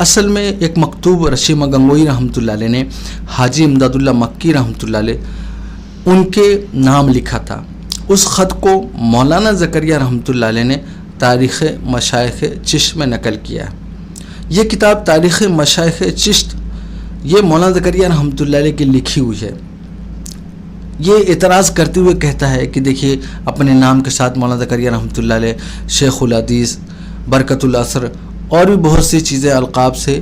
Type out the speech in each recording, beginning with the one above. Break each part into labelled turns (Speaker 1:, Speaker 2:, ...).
Speaker 1: اصل میں ایک مکتوب رشید احمد گنگوئی رحمۃ اللہ علیہ نے حاجی امداد اللہ مکی رحمۃ اللہ علیہ ان کے نام لکھا تھا. اس خط کو مولانا زکریا رحمۃ اللہ علیہ نے تاریخ مشائخ چشت میں نقل کیا ہے. یہ کتاب تاریخ مشائخ چشت یہ مولانا زکریا رحمۃ اللہ علیہ کی لکھی ہوئی ہے. یہ اعتراض کرتے ہوئے کہتا ہے کہ دیکھیے اپنے نام کے ساتھ مولانا زکریا رحمۃ اللہ علیہ شیخ الحدیث برکت الاثر اور بھی بہت سی چیزیں القاب سے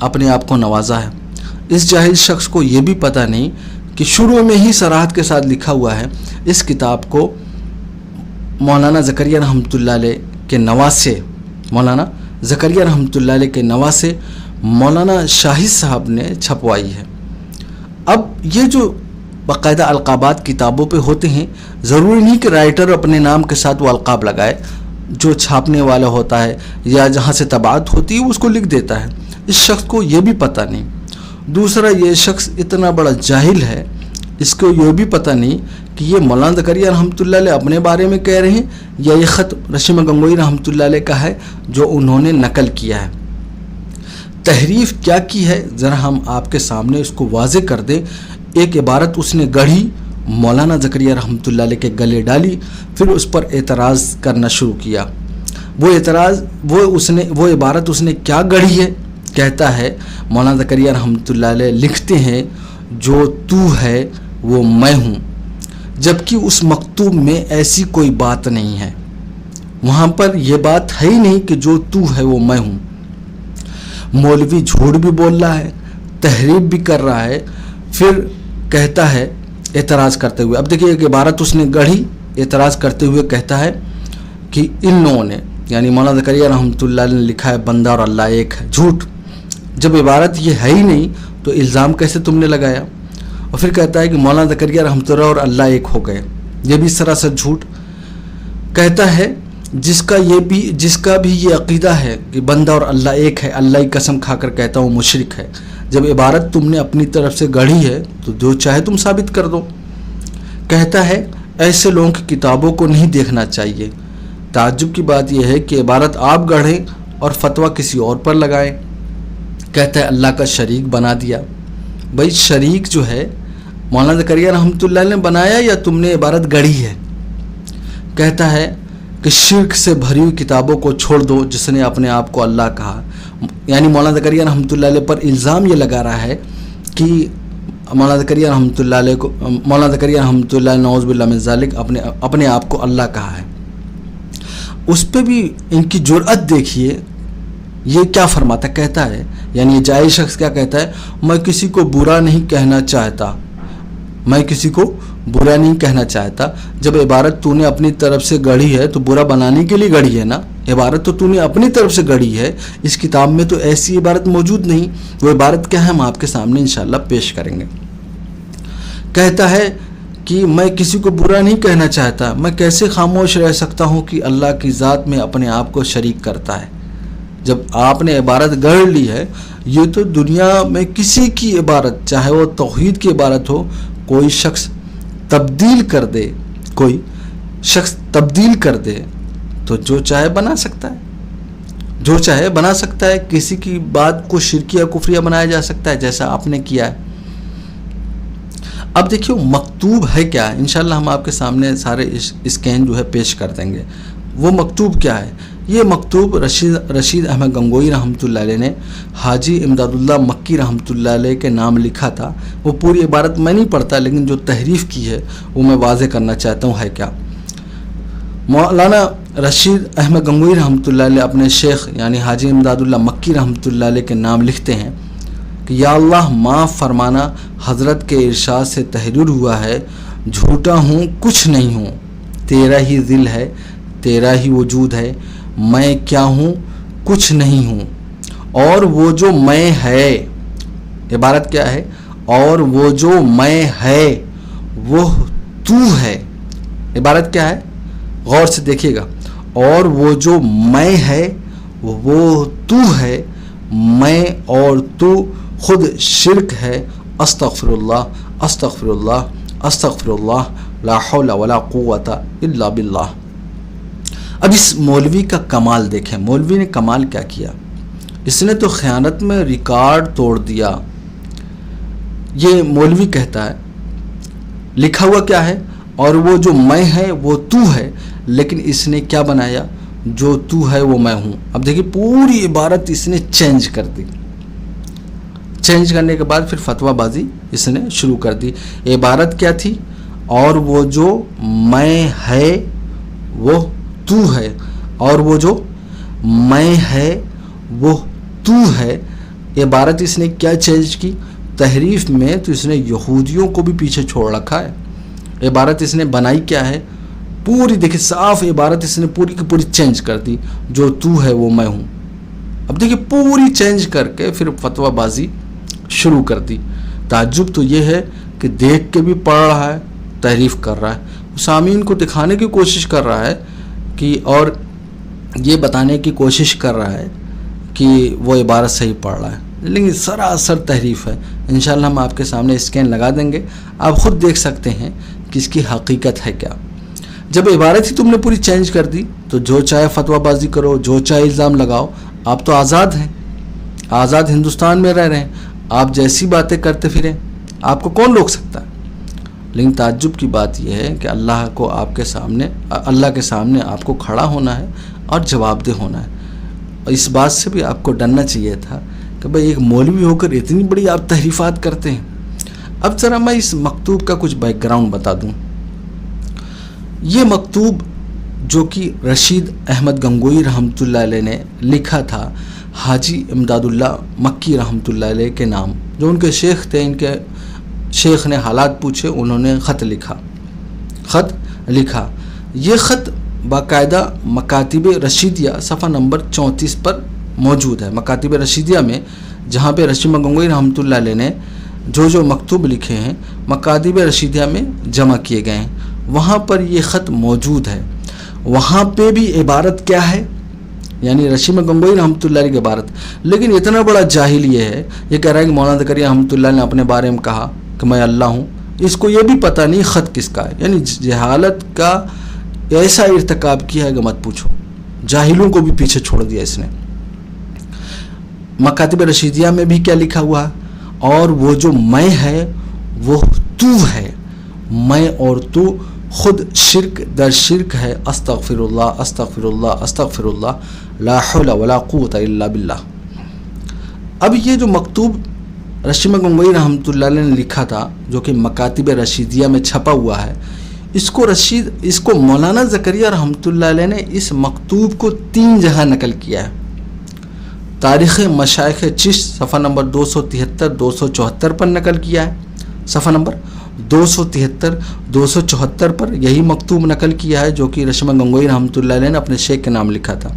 Speaker 1: اپنے آپ کو نوازا ہے. اس جاہل شخص کو یہ بھی پتہ نہیں کہ شروع میں ہی صراحت کے ساتھ لکھا ہوا ہے اس کتاب کو مولانا زکریا رحمۃ اللہ علیہ کے نواسے مولانا زکریا رحمۃ اللہ علیہ کے نواسے مولانا شاہد صاحب نے چھپوائی ہے. اب یہ جو باقاعدہ القابات کتابوں پہ ہوتے ہیں ضروری نہیں کہ رائٹر اپنے نام کے ساتھ وہ القاب لگائے. جو چھاپنے والا ہوتا ہے یا جہاں سے طباعت ہوتی ہے اس کو لکھ دیتا ہے. اس شخص کو یہ بھی پتہ نہیں. دوسرا یہ شخص اتنا بڑا جاہل ہے اس کو یہ بھی پتہ نہیں کہ یہ مولانا زکریا رحمۃ اللہ علیہ اپنے بارے میں کہہ رہے ہیں یا یہ خط رشید احمد گنگوئی رحمۃ اللہ علیہ کا ہے جو انہوں نے نقل کیا ہے. تحریف کیا کی ہے ذرا ہم آپ کے سامنے اس کو واضح کر دیں. ایک عبارت اس نے گڑھی مولانا زکریا رحمۃ اللہ علیہ کے گلے ڈالی پھر اس پر اعتراض کرنا شروع کیا. وہ عبارت اس نے کیا گڑھی ہے. کہتا ہے مولانا زکریا رحمۃ اللہ علیہ لکھتے ہیں جو تو ہے وہ میں ہوں، جبکہ اس مکتوب میں ایسی کوئی بات نہیں ہے. وہاں پر یہ بات ہے ہی نہیں کہ جو تو ہے وہ میں ہوں. مولوی جھوٹ بھی بول رہا ہے، تحریف بھی کر رہا ہے. پھر کہتا ہے اعتراض کرتے ہوئے، اب دیکھیے ایک عبارت اس نے گڑھی اعتراض کرتے ہوئے کہتا ہے کہ ان لوگوں نے یعنی مولانا زکریا رحمۃ اللہ علیہ نے لکھا ہے بندہ اور اللہ ایک ہے. جھوٹ. جب عبارت یہ ہے ہی نہیں تو الزام کیسے تم نے لگایا. اور پھر کہتا ہے کہ مولانا زکریا رحمۃ اللہ اور اللہ ایک ہو گئے. یہ بھی سراسر جھوٹ. کہتا ہے جس کا بھی یہ عقیدہ ہے کہ بندہ اور اللہ ایک ہے، اللہ کی قسم کھا کر کہتا ہوں مشرک ہے. جب عبارت تم نے اپنی طرف سے گڑھی ہے تو جو چاہے تم ثابت کر دو. کہتا ہے ایسے لوگوں کی کتابوں کو نہیں دیکھنا چاہیے. تعجب کی بات یہ ہے کہ عبارت آپ گڑھیں اور فتویٰ کسی اور پر لگائیں. کہتا ہے اللہ کا شریک بنا دیا. بھائی شریک جو ہے مولانا زکریا رحمۃ اللہ علیہ نے بنایا یا تم نے عبارت گڑھی ہے. کہتا ہے کہ شرک سے بھری ہوئی کتابوں کو چھوڑ دو جس نے اپنے آپ کو اللہ کہا. یعنی مولانا زکریا رحمۃ اللہ علیہ پر الزام یہ لگا رہا ہے کہ مولانا زکریا رحمۃ اللہ نعوذ باللہ من ذالک اپنے آپ کو اللہ کہا ہے. اس پہ بھی ان کی جرأت دیکھیے یہ کیا فرماتا. کہتا ہے یعنی یہ جاہل شخص کیا کہتا ہے، میں کسی کو برا نہیں کہنا چاہتا. جب عبارت تو نے اپنی طرف سے گڑھی ہے تو برا بنانے کے لیے گڑھی ہے نا. عبارت تو نے اپنی طرف سے گڑھی ہے. اس کتاب میں تو ایسی عبارت موجود نہیں. وہ عبارت کیا ہے ہم آپ کے سامنے انشاءاللہ پیش کریں گے. کہتا ہے کہ میں کسی کو برا نہیں کہنا چاہتا. میں کیسے خاموش رہ سکتا ہوں کہ اللہ کی ذات میں اپنے آپ کو شریک کرتا ہے. جب آپ نے عبارت گڑھ لی ہے یہ تو دنیا میں کسی کی عبارت چاہے وہ توحید کی عبارت ہو کوئی شخص تبدیل کر دے تو جو چاہے بنا سکتا ہے. کسی کی بات کو شرکیہ کفریہ بنایا جا سکتا ہے جیسا آپ نے کیا ہے. اب دیکھیے مکتوب ہے کیا. انشاءاللہ ہم آپ کے سامنے سارے اسکین جو ہے پیش کر دیں گے. وہ مکتوب کیا ہے. یہ مکتوب رشید احمد گنگوئی رحمۃ اللہ علیہ نے حاجی امداد اللہ مکی رحمۃ اللہ علیہ کے نام لکھا تھا. وہ پوری عبارت میں نہیں پڑھتا لیکن جو تحریف کی ہے وہ میں واضح کرنا چاہتا ہوں ہے کیا. مولانا رشید احمد گنگوئی رحمۃ اللہ علیہ اپنے شیخ یعنی حاجی امداد اللہ مکی رحمۃ اللہ علیہ کے نام لکھتے ہیں کہ یا اللہ معاف فرمانا حضرت کے ارشاد سے تحریر ہوا ہے. جھوٹا ہوں کچھ نہیں ہوں، تیرا ہی ذل ہے تیرا ہی وجود ہے. میں کیا ہوں کچھ نہیں ہوں اور وہ جو میں ہے. عبارت کیا ہے؟ اور وہ جو میں ہے وہ تو ہے. عبارت کیا ہے؟ غور سے دیکھیے گا. اور وہ جو میں ہے وہ تو ہے. میں اور تو خود شرک ہے. استغفر اللہ استغفر اللہ استغفر اللہ لا حول ولا قوت الا باللہ. اب اس مولوی کا کمال دیکھیں. مولوی نے کمال کیا کیا. اس نے تو خیانت میں ریکارڈ توڑ دیا. یہ مولوی کہتا ہے. لکھا ہوا کیا ہے؟ اور وہ جو میں ہے وہ تو ہے، لیکن اس نے کیا بنایا؟ جو تو ہے وہ میں ہوں. اب دیکھیے پوری عبارت اس نے چینج کر دی. چینج کرنے کے بعد پھر فتویٰ بازی اس نے شروع کر دی. عبارت کیا تھی؟ اور وہ جو میں ہے وہ تو ہے، اور وہ جو میں ہے وہ تو ہے. عبارت اس نے کیا چینج کی؟ تحریف میں تو اس نے یہودیوں کو بھی پیچھے چھوڑ رکھا ہے. عبارت اس نے بنائی کیا ہے؟ پوری دیکھیں صاف عبارت اس نے پوری کی پوری چینج کر دی. جو تو ہے وہ میں ہوں. اب دیکھیں پوری چینج کر کے پھر فتویٰ بازی شروع کر دی. تعجب تو یہ ہے کہ دیکھ کے بھی پڑھ رہا ہے، تحریف کر رہا ہے، سامعین کو دکھانے کی کوشش کر رہا ہے کہ اور یہ بتانے کی کوشش کر رہا ہے کہ وہ عبارت صحیح پڑھ رہا ہے، لیکن سراسر تحریف ہے. انشاءاللہ ہم آپ کے سامنے اسکین لگا دیں گے، آپ خود دیکھ سکتے ہیں کہ اس کی حقیقت ہے کیا. جب عبارت ہی تم نے پوری چینج کر دی تو جو چاہے فتویٰ بازی کرو، جو چاہے الزام لگاؤ. آپ تو آزاد ہیں، آزاد ہندوستان میں رہ رہے ہیں، آپ جیسی باتیں کرتے پھریں، آپ کو کون روک سکتا ہے. لیکن تعجب کی بات یہ ہے کہ اللہ کے سامنے آپ کو کھڑا ہونا ہے اور جواب دہ ہونا ہے. اور اس بات سے بھی آپ کو ڈرنا چاہیے تھا کہ بھئی ایک مولوی ہو کر اتنی بڑی آپ تحریفات کرتے ہیں. اب ذرا میں اس مکتوب کا کچھ بیک گراؤنڈ بتا دوں. یہ مکتوب جو کہ رشید احمد گنگوئی رحمۃ اللہ علیہ نے لکھا تھا حاجی امداد اللہ مکی رحمۃ اللہ علیہ کے نام، جو ان کے شیخ تھے. ان کے شیخ نے حالات پوچھے، انہوں نے خط لکھا. یہ خط باقاعدہ مکاتب رشیدیہ صفحہ نمبر 34 پر موجود ہے. مکاتب رشیدیہ میں جہاں پہ رشید گنگوئی رحمۃ اللہ علیہ نے جو مکتوب لکھے ہیں مکاتب رشیدیہ میں جمع کیے گئے ہیں، وہاں پر یہ خط موجود ہے. وہاں پہ بھی عبارت کیا ہے؟ یعنی رشید گنگوئی رحمۃ اللہ علیہ کی عبارت. لیکن اتنا بڑا جاہل یہ کہہ رہا ہے کہ مولانا زکریا رحمۃ اللہ نے اپنے بارے میں کہا کہ میں اللہ ہوں. اس کو یہ بھی پتہ نہیں خط کس کا ہے. یعنی جہالت کا ایسا ارتکاب کیا ہے کہ مت پوچھو. جاہلوں کو بھی پیچھے چھوڑ دیا اس نے. مکاتب رشیدیہ میں بھی کیا لکھا ہوا ہے؟ اور وہ جو میں ہے وہ تو ہے. میں اور تو خود شرک در شرک ہے. استغفر اللہ استغفر اللہ استغفر اللہ لا حول ولا قوت الا باللہ. اب یہ جو مکتوب رشید گنگوئی رحمۃ اللہ علیہ نے لکھا تھا جو کہ مکاتب رشیدیہ میں چھپا ہوا ہے، اس کو مولانا زکریا رحمۃ اللہ علیہ نے اس مکتوب کو 3 جگہ نقل کیا ہے. تاریخ مشائخ چشت صفحہ نمبر 273 274 پر نقل کیا ہے. صفحہ نمبر 273 274 پر یہی مکتوب نقل کیا ہے جو کہ رشید گنگوئی رحمۃ اللہ علیہ نے اپنے شیخ کے نام لکھا تھا.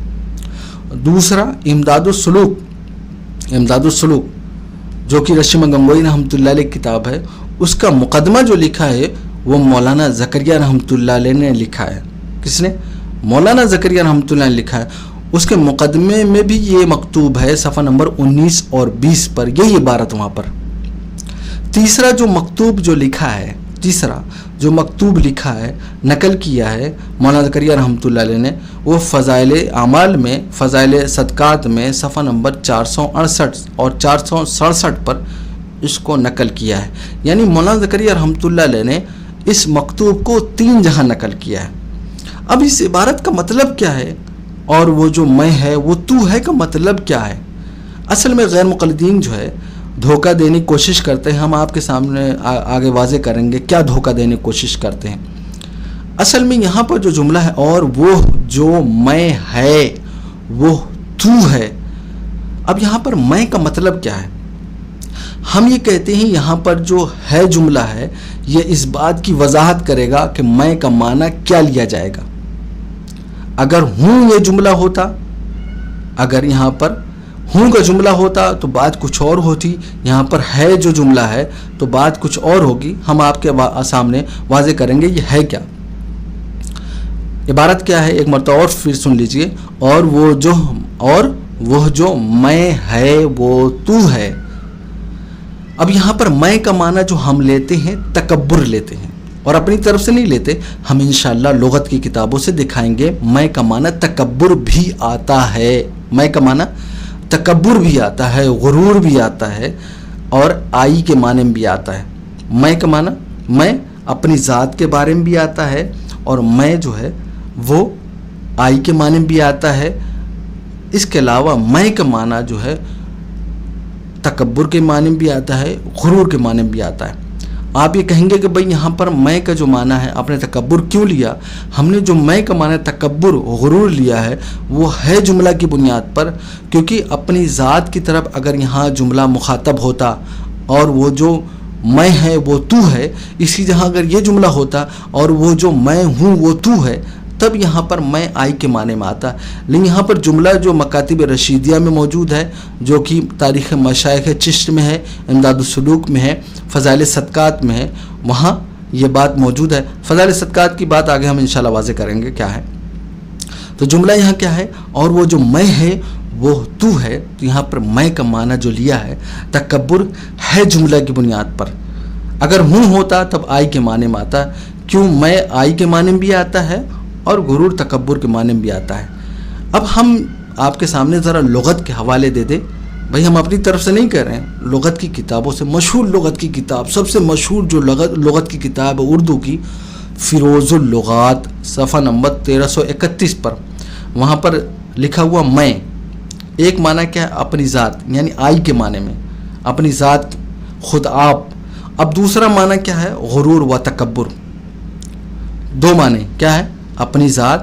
Speaker 1: دوسرا امداد السلوک جو کہ رشید گنگوئی رحمۃ اللہ علیہ کی کتاب ہے، اس کا مقدمہ جو لکھا ہے وہ مولانا زکریا رحمۃ اللہ علیہ نے لکھا ہے. کس نے؟ مولانا زکریا رحمۃ اللہ نے لکھا ہے. اس کے مقدمے میں بھی یہ مکتوب ہے صفحہ نمبر 19 اور 20 پر، یہی عبارت وہاں پر. تیسرا جو مکتوب لکھا ہے نقل کیا ہے مولانا زکریا رحمۃ اللہ علیہ نے، وہ فضائل اعمال میں فضائل صدقات میں صفحہ نمبر 468 اور 467 پر اس کو نقل کیا ہے. یعنی مولانا زکریا رحمۃ اللہ علیہ نے اس مکتوب کو 3 جگہ نقل کیا ہے. اب اس عبارت کا مطلب کیا ہے؟ اور وہ جو میں ہے وہ تو ہے کا مطلب کیا ہے؟ اصل میں غیر مقلدین جو ہے دھوکہ دینے کی کوشش کرتے ہیں. ہم آپ کے سامنے آگے واضح کریں گے کیا دھوکہ دینے کی کوشش کرتے ہیں. اصل میں یہاں پر جو جملہ ہے اور وہ جو میں ہے وہ تو ہے، اب یہاں پر میں کا مطلب کیا ہے؟ ہم یہ کہتے ہیں یہاں پر جو ہے جملہ ہے یہ اس بات کی وضاحت کرے گا کہ میں کا معنی کیا لیا جائے گا. اگر ہوں یہ جملہ ہوتا، اگر یہاں پر ہوں کا جملہ ہوتا تو بات کچھ اور ہوتی. یہاں پر ہے جو جملہ ہے تو بات کچھ اور ہوگی. ہم آپ کے سامنے واضح کریں گے یہ ہے کیا. عبارت کیا ہے ایک مرتبہ اور پھر سن لیجئے. اور وہ جو میں ہے وہ تو ہے. اب یہاں پر میں کا معنی جو ہم لیتے ہیں تکبر لیتے ہیں اور اپنی طرف سے نہیں لیتے. ہم انشاءاللہ لغت کی کتابوں سے دکھائیں گے میں کا معنی تکبر بھی آتا ہے. میں کا معنی تکبر بھی آتا ہے, غرور بھی آتا ہے, اور آئی کے معنی میں بھی آتا ہے. میں کا معنی میں اپنی ذات کے بارے میں بھی آتا ہے, اور میں جو ہے وہ آئی کے معنی میں بھی آتا ہے. اس کے علاوہ میں کا معنی جو ہے تکبر کے معنی میں بھی آتا ہے, غرور کے معنی میں بھی آتا ہے. آپ یہ کہیں گے کہ بھئی یہاں پر میں کا جو معنی ہے آپ نے تکبر کیوں لیا؟ ہم نے جو میں کا معنی تکبر غرور لیا ہے وہ ہے جملہ کی بنیاد پر, کیونکہ اپنی ذات کی طرف اگر یہاں جملہ مخاطب ہوتا اور وہ جو میں ہے وہ تو ہے, اسی جہاں اگر یہ جملہ ہوتا اور وہ جو میں ہوں وہ تو ہے, تب یہاں پر میں آئی کے معنی میں آتا. لیکن یہاں پر جملہ جو مکاتب رشیدیہ میں موجود ہے, جو کہ تاریخ مشائخ چشت میں ہے, امداد السلوک میں ہے, فضائل صدقات میں ہے, وہاں یہ بات موجود ہے. فضائل صدقات کی بات آگے ہم انشاءاللہ واضح کریں گے کیا ہے. تو جملہ یہاں کیا ہے, اور وہ جو میں ہے وہ تو ہے. تو یہاں پر میں کا معنی جو لیا ہے تکبر ہے جملہ کی بنیاد پر. اگر ہوں ہوتا تب آئی کے معنی میں آتا. کیوں میں آئی کے معنی میں بھی آتا ہے اور غرور تکبر کے معنی میں بھی آتا ہے. اب ہم آپ کے سامنے ذرا لغت کے حوالے دے دیں. بھائی ہم اپنی طرف سے نہیں کہہ رہے ہیں, لغت کی کتابوں سے, مشہور لغت کی کتاب, سب سے مشہور جو لغت کی کتاب ہے اردو کی, فیروز اللغات, صفحہ نمبر 1331 پر, وہاں پر لکھا ہوا میں. ایک معنی کیا ہے؟ اپنی ذات, یعنی آئی کے معنی میں اپنی ذات, خود آپ. اب دوسرا معنی کیا ہے؟ غرور و تکبر. دو معنی کیا ہے؟ اپنی ذات,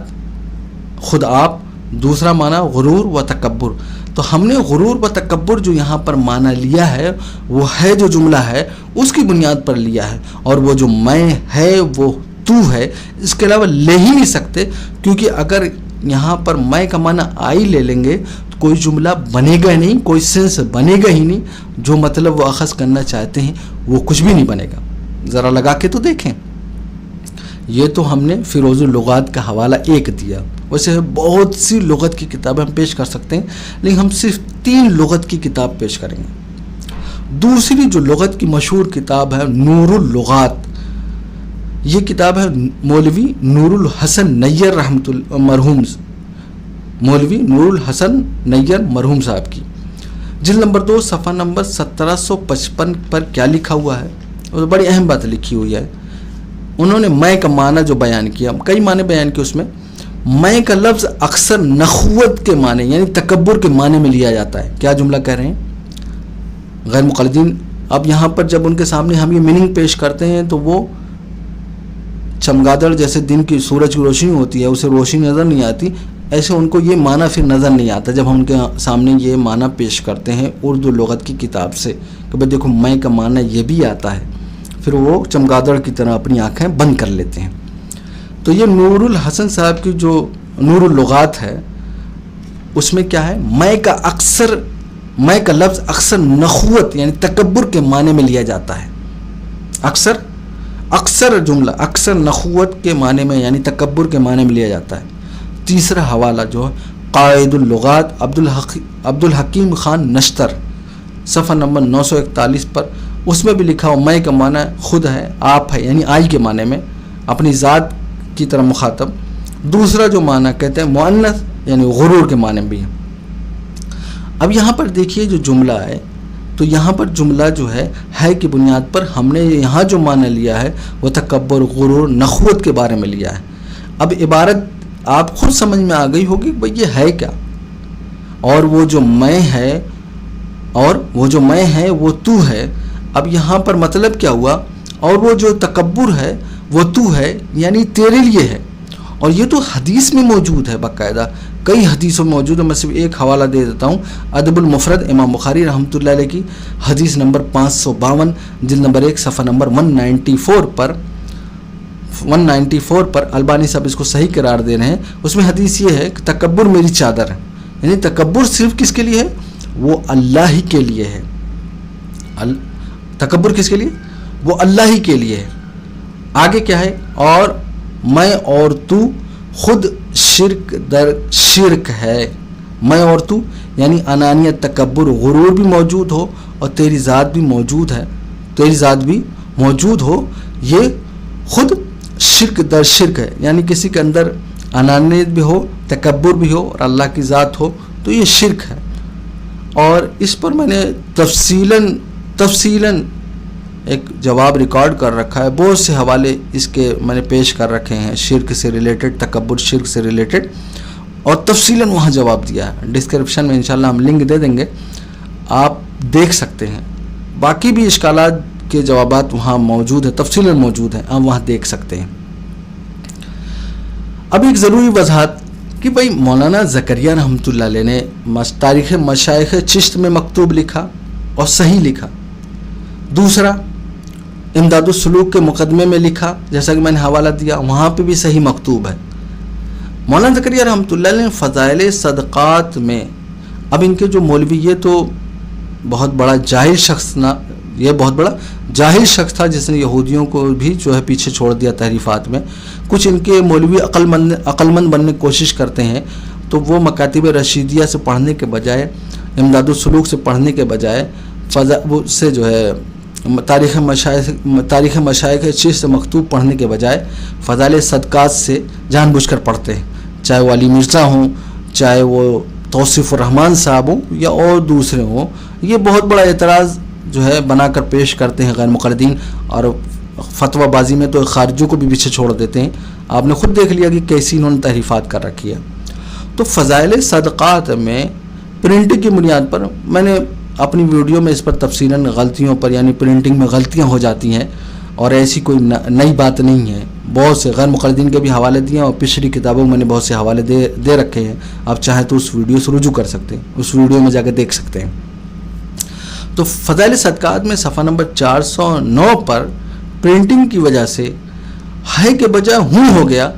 Speaker 1: خود آپ. دوسرا معنی غرور و تکبر. تو ہم نے غرور و تکبر جو یہاں پر معنی لیا ہے وہ ہے جو جملہ ہے اس کی بنیاد پر لیا ہے, اور وہ جو میں ہے وہ تو ہے. اس کے علاوہ لے ہی نہیں سکتے, کیونکہ اگر یہاں پر میں کا معنی آئی لے لیں گے تو کوئی جملہ بنے گا نہیں, کوئی سینس بنے گا ہی نہیں. جو مطلب وہ اخذ کرنا چاہتے ہیں وہ کچھ بھی نہیں بنے گا. ذرا لگا کے تو دیکھیں. یہ تو ہم نے فیروز اللغات کا حوالہ ایک دیا. ویسے بہت سی لغت کی کتابیں ہم پیش کر سکتے ہیں, لیکن ہم صرف 3 لغت کی کتاب پیش کریں گے. دوسری جو لغت کی مشہور کتاب ہے نور اللغات, یہ کتاب ہے مولوی نور الحسن نیر مرحوم, مولوی نور الحسن نیر مرحوم صاحب کی. جلد نمبر 2 صفحہ نمبر 1755 پر کیا لکھا ہوا ہے؟ اور بڑی اہم بات لکھی ہوئی ہے. انہوں نے میں کا معنی جو بیان کیا, کئی معنی بیان کیے اس میں. میں کا لفظ اکثر نخوت کے معنی یعنی تکبر کے معنی میں لیا جاتا ہے. کیا جملہ کہہ رہے ہیں غیر مقلدین؟ اب یہاں پر جب ان کے سامنے ہم یہ میننگ پیش کرتے ہیں تو وہ چمگادڑ جیسے دن کی سورج کی روشنی ہوتی ہے, اسے روشنی نظر نہیں آتی, ایسے ان کو یہ معنی پھر نظر نہیں آتا جب ہم ان کے سامنے یہ معنی پیش کرتے ہیں اردو لغت کی کتاب سے کہ بھئی دیکھو میں کا معنی یہ بھی آتا ہے. پھر وہ چمگادڑ کی طرح اپنی آنکھیں بند کر لیتے ہیں. تو یہ نور الحسن صاحب کی جو نور اللغات ہے اس میں کیا ہے؟ میں کا لفظ اکثر نخوت یعنی تکبر کے معنی میں لیا جاتا ہے. اکثر جملہ اکثر نخوت کے معنی میں یعنی تکبر کے معنی میں لیا جاتا ہے. تیسرا حوالہ جو ہے قائد اللغات عبد الحکیم خان نشتر, صفحہ نمبر 941 پر, اس میں بھی لکھا ہو میں کا معنی خود ہے, آپ ہے, یعنی آئی کے معنی میں اپنی ذات کی طرح مخاطب. دوسرا جو معنی کہتے ہیں مؤنث یعنی غرور کے معنی بھی ہے. اب یہاں پر دیکھیے جو جملہ ہے, تو یہاں پر جملہ جو ہے کی بنیاد پر ہم نے یہاں جو معنی لیا ہے وہ تکبر, غرور, نخوت کے بارے میں لیا ہے. اب عبارت آپ خود سمجھ میں آ گئی ہوگی بھئی یہ ہے کیا, اور وہ جو میں ہے وہ تو ہے. اب یہاں پر مطلب کیا ہوا؟ اور وہ جو تکبر ہے وہ تو ہے یعنی تیرے لیے ہے. اور یہ تو حدیث میں موجود ہے, باقاعدہ کئی حدیثوں میں موجود ہے. میں صرف ایک حوالہ دے دیتا ہوں, ادب المفرد امام بخاری رحمۃ اللہ علیہ کی, حدیث نمبر 552, جلد نمبر 1 صفحہ نمبر 194 پر البانی صاحب اس کو صحیح قرار دے رہے ہیں. اس میں حدیث یہ ہے کہ تکبر میری چادر ہے, یعنی تکبر صرف کس کے لیے ہے؟ وہ اللہ ہی کے لیے ہے. تکبر کس کے لیے؟ وہ اللہ ہی کے لیے ہے. آگے کیا ہے؟ اور میں اور تو خود شرک در شرک ہے. میں اور تو یعنی انانیت, تکبر, غرور بھی موجود ہو اور تیری ذات بھی موجود ہو, یہ خود شرک در شرک ہے. یعنی کسی کے اندر انانیت بھی ہو, تکبر بھی ہو اور اللہ کی ذات ہو تو یہ شرک ہے. اور اس پر میں نے تفصیلاً ایک جواب ریکارڈ کر رکھا ہے. بہت سے حوالے اس کے میں نے پیش کر رکھے ہیں شرک سے ریلیٹڈ, تکبر شرک سے ریلیٹڈ, اور تفصیلاً وہاں جواب دیا ہے. ڈسکرپشن میں انشاءاللہ ہم لنک دے دیں گے, آپ دیکھ سکتے ہیں. باقی بھی اشکالات کے جوابات وہاں موجود ہیں, تفصیلاً موجود ہیں, آپ وہاں دیکھ سکتے ہیں. اب ایک ضروری وضاحت کہ بھائی مولانا زکریا رحمۃ اللہ علیہ نے تاریخ مشائخ چشت میں مکتوب لکھا اور صحیح لکھا. دوسرا امداد السلوک کے مقدمے میں لکھا, جیسا کہ میں نے حوالہ دیا, وہاں پہ بھی صحیح مکتوب ہے. مولانا زکریا رحمۃ اللہ علیہ نے فضائل صدقات میں, اب ان کے جو مولوی, یہ تو بہت بڑا جاہل شخص نہ, یہ بہت بڑا جاہل شخص تھا جس نے یہودیوں کو بھی جو ہے پیچھے چھوڑ دیا تحریفات میں. کچھ ان کے مولوی عقل مند بننے کی کوشش کرتے ہیں, تو وہ مکاتب رشیدیہ سے پڑھنے کے بجائے, امداد السلوک سے پڑھنے کے بجائے, وہ سے جو ہے تاریخ مشائخ چشت سے مکتوب پڑھنے کے بجائے فضائل صدقات سے جان بوجھ کر پڑھتے ہیں. چاہے وہ علی مرزا ہوں, چاہے وہ توصیف الرحمان صاحب ہوں, یا اور دوسرے ہوں. یہ بہت بڑا اعتراض جو ہے بنا کر پیش کرتے ہیں غیر مقلدین, اور فتویٰ بازی میں تو خارجیوں کو بھی پیچھے چھوڑ دیتے ہیں. آپ نے خود دیکھ لیا کہ کیسی انہوں نے تحریفات کر رکھی ہے. تو فضائل صدقات میں پرنٹنگ کی بنیاد پر, میں نے اپنی ویڈیو میں اس پر تفصیلاً غلطیوں پر, یعنی پرنٹنگ میں غلطیاں ہو جاتی ہیں, اور ایسی کوئی نئی بات نہیں ہے. بہت سے غیر مقلدین کے بھی حوالے دیے ہیں, اور پچھلی کتابوں میں نے بہت سے حوالے دے رکھے ہیں. آپ چاہیں تو اس ویڈیو سے رجوع کر سکتے ہیں, اس ویڈیو میں جا کے دیکھ سکتے ہیں. تو فضائل صدقات میں صفحہ نمبر 409 پر پرنٹنگ کی وجہ سے ہے کے بجائے ہوں ہو گیا,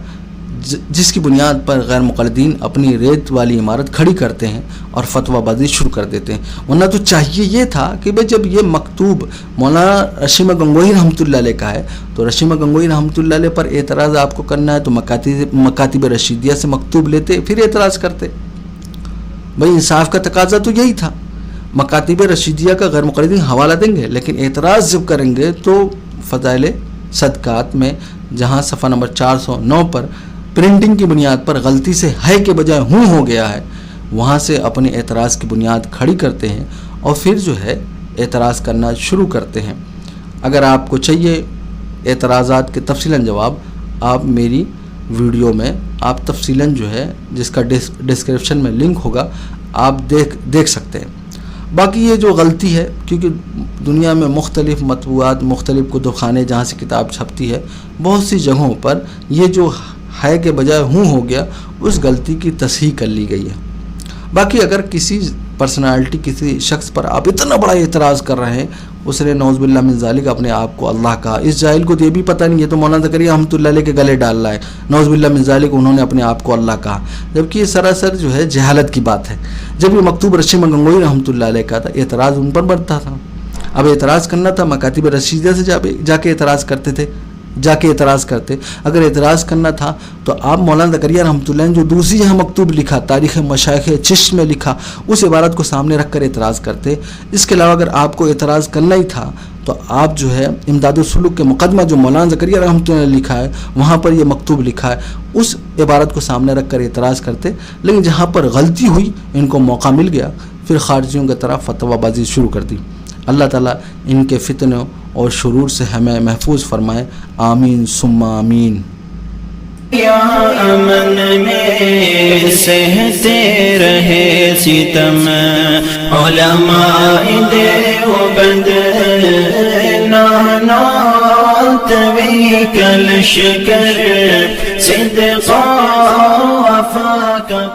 Speaker 1: جس کی بنیاد پر غیر مقلدین اپنی ریت والی عمارت کھڑی کرتے ہیں اور فتویٰ بازی شروع کر دیتے ہیں. ورنہ تو چاہیے یہ تھا کہ بھئی جب یہ مکتوب مولانا رشید گنگوہی رحمۃ اللہ علیہ کا ہے, تو رشید گنگوہی رحمۃ اللہ علیہ پر اعتراض آپ کو کرنا ہے تو مکاتب رشیدیہ سے مکتوب لیتے, پھر اعتراض کرتے. بھئی انصاف کا تقاضا تو یہی تھا. مکاتب رشیدیہ کا غیر مقلدین حوالہ دیں گے, لیکن اعتراض جب کریں گے تو فضائل صدقات میں جہاں صفحہ نمبر 409 پر پرنٹنگ کی بنیاد پر غلطی سے ہے کے بجائے ہوں ہو گیا ہے, وہاں سے اپنے اعتراض کی بنیاد کھڑی کرتے ہیں اور پھر جو ہے اعتراض کرنا شروع کرتے ہیں. اگر آپ کو چاہیے اعتراضات کے تفصیلاً جواب, آپ میری ویڈیو میں آپ تفصیلاً جو ہے, جس کا ڈسکرپشن میں لنک ہوگا, آپ دیکھ سکتے ہیں. باقی یہ جو غلطی ہے, کیونکہ دنیا میں مختلف مطبوعات, مختلف کتب خانے جہاں سے کتاب چھپتی ہے, بہت سی جگہوں پر یہ جو ہے کے بجائے ہوں ہو گیا, اس غلطی کی تصحیح کر لی گئی ہے. باقی اگر کسی پرسنالٹی, کسی شخص پر آپ اتنا بڑا اعتراض کر رہے ہیں, اس نے نعوذ باللہ من ذالک اپنے آپ کو اللہ کہا. اس جاہل کو تو یہ بھی پتہ نہیں, یہ تو مولانا زکریا رحمۃ اللہ علیہ کے گلے ڈال رہا ہے, نعوذ باللہ من ذالک انہوں نے اپنے آپ کو اللہ کہا, جبکہ یہ سراسر جو ہے جہالت کی بات ہے. جب یہ مکتوب رشید گنگوہی رحمۃ اللہ علیہ کا تھا, اعتراض ان پر بنتا تھا. اب اعتراض کرنا تھا, مکاتب رشیدیہ سے جا کے اعتراض کرتے. اگر اعتراض کرنا تھا تو آپ مولانا زکریا رحمۃ اللہ نے جو دوسری جہاں مکتوب لکھا, تاریخ مشائخ چشت میں لکھا, اس عبارت کو سامنے رکھ کر اعتراض کرتے. اس کے علاوہ اگر آپ کو اعتراض کرنا ہی تھا تو آپ جو ہے امداد السلوک کے مقدمہ جو مولانا زکریا رحمۃ اللہ نے لکھا ہے, وہاں پر یہ مکتوب لکھا ہے, اس عبارت کو سامنے رکھ کر اعتراض کرتے. لیکن جہاں پر غلطی ہوئی, ان کو موقع مل گیا, پھر خارجیوں کی طرف فتویٰ بازی شروع کر دی. اللہ تعالیٰ ان کے فتنوں اور شرور سے ہمیں محفوظ فرمائے. آمین ثم آمین.
Speaker 2: یا امن میں سہتے رہے ستم علماء دیوبند, نانات بھی کلش کر صدقہ وفا کا